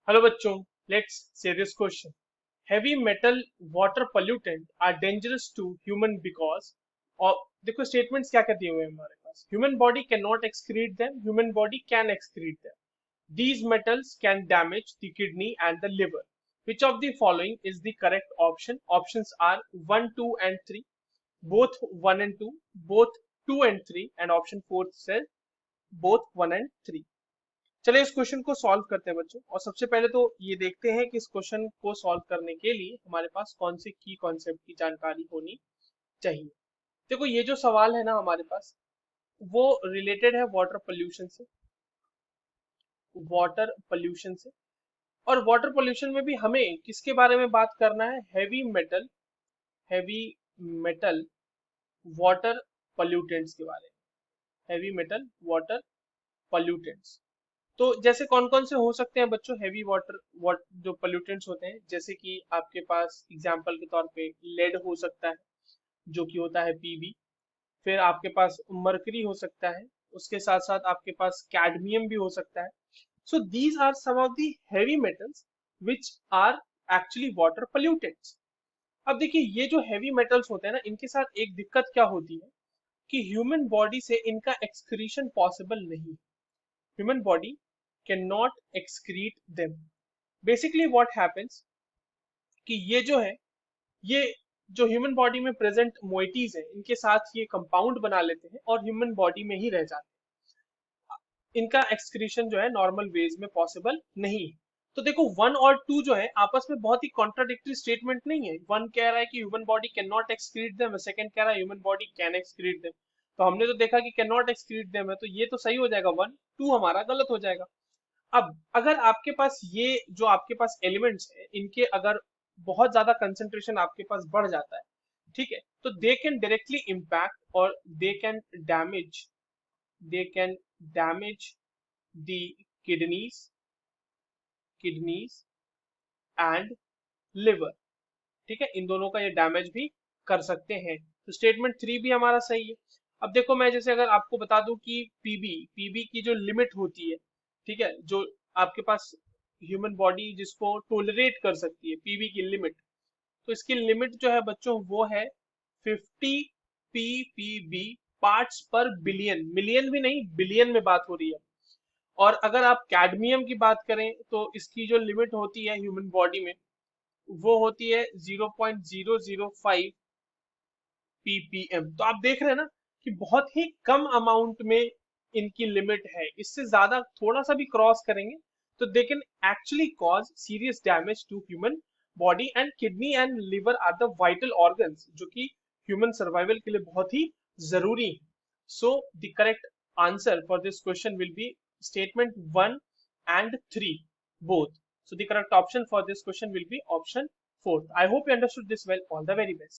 Hello बच्चों, let's say this question. Heavy metal water pollutant are dangerous to human because, और देखो statements क्या क्या दिए हुए हैं हमारे पास। Human body can not excrete them, human body can excrete them. These metals can damage the kidney and the liver. Which of the following is the correct option? Options are 1, 2 and 3. Both 1 and 2, both 2 and 3, and option 4 says both 1 and 3. चलिए इस question को solve करते हैं बच्चों। और सबसे पहले तो ये देखते हैं कि इस क्वेश्चन को सॉल्व करने के लिए हमारे पास कौन से की कॉन्सेप्ट की जानकारी होनी चाहिए। देखो ये जो सवाल है ना हमारे पास, वो रिलेटेड है वाटर पोल्यूशन से। वाटर पोल्यूशन से, और वाटर पोल्यूशन में भी हमें किसके बारे में बात करना है? हैवी मेटल वाटर पोल्यूटेंट्स के बारे में। हैवी मेटल वाटर पोल्यूटेंट्स, तो जैसे कौन कौन से हो सकते हैं बच्चों हैवी वाटर जो पोल्यूटेंट्स होते हैं? जैसे कि आपके पास एग्जांपल के तौर पे लेड हो सकता है, जो कि होता है पीबी। फिर आपके पास मरकरी हो सकता है, उसके साथ साथ आपके पास कैडमियम भी हो सकता है। So these are some of the heavy metals which are actually water pollutants. अब देखिए ये जो हैवी मेटल्स होते हैं ना, इनके साथ एक दिक्कत क्या होती है कि ह्यूमन बॉडी से इनका एक्सक्रीशन पॉसिबल नहीं। Human body can not excrete them. Basically what happens कि ये जो है, ये जो ह्यूमन बॉडी में प्रेजेंट मोइटीज है, इनके साथ ये कंपाउंड बना लेते हैं और ह्यूमन बॉडी में ही रह जाते हैं। इनका एक्सक्रीशन जो है नॉर्मल वेज में पॉसिबल नहीं है। तो देखो 1 और 2 जो है आपस में बहुत ही कॉन्ट्राडिक्टरी स्टेटमेंट नहीं है। 1 कह रहा है कि human body can not excrete them, second कह रहा है human body can excrete them. तो हमने तो देखा कि कैन नॉट एक्सक्रीट देम है, तो ये तो सही हो जाएगा, 1 2 हमारा गलत हो जाएगा। अब अगर आपके पास ये जो आपके पास एलिमेंट्स है, इनके अगर बहुत ज्यादा कंसंट्रेशन आपके पास बढ़ जाता है, ठीक है, तो दे कैन डायरेक्टली इम्पैक्ट और damage they can damage the kidneys kidneys and liver. ठीक है, इन दोनों का ये डैमेज भी कर सकते हैं। तो स्टेटमेंट 3 भी हमारा सही है। अब देखो मैं जैसे अगर आपको बता दूं कि पीबी की जो लिमिट होती है, ठीक है, जो आपके पास ह्यूमन बॉडी जिसको टोलरेट कर सकती है, पीबी की लिमिट, तो इसकी लिमिट जो है बच्चों वो है 50 ppb पार्ट्स पर बिलियन। मिलियन भी नहीं, बिलियन में बात हो रही है। और अगर आप कैडमियम की बात करें तो इसकी जो लिमिट होती है ह्यूमन बॉडी में, वो होती है 0.005 ppm। तो आप देख रहे हैं ना कि बहुत ही कम अमाउंट में इनकी लिमिट है। इससे ज्यादा थोड़ा सा भी क्रॉस करेंगे तो they can actually cause serious damage to human body. And kidney and liver are the vital organs जो कि ह्यूमन सर्वाइवल के लिए बहुत ही जरूरी है। So the correct answer for this question will be statement 1 and 3 both. So the correct option for this question will be option 4. I hope you understood this well. All the very best.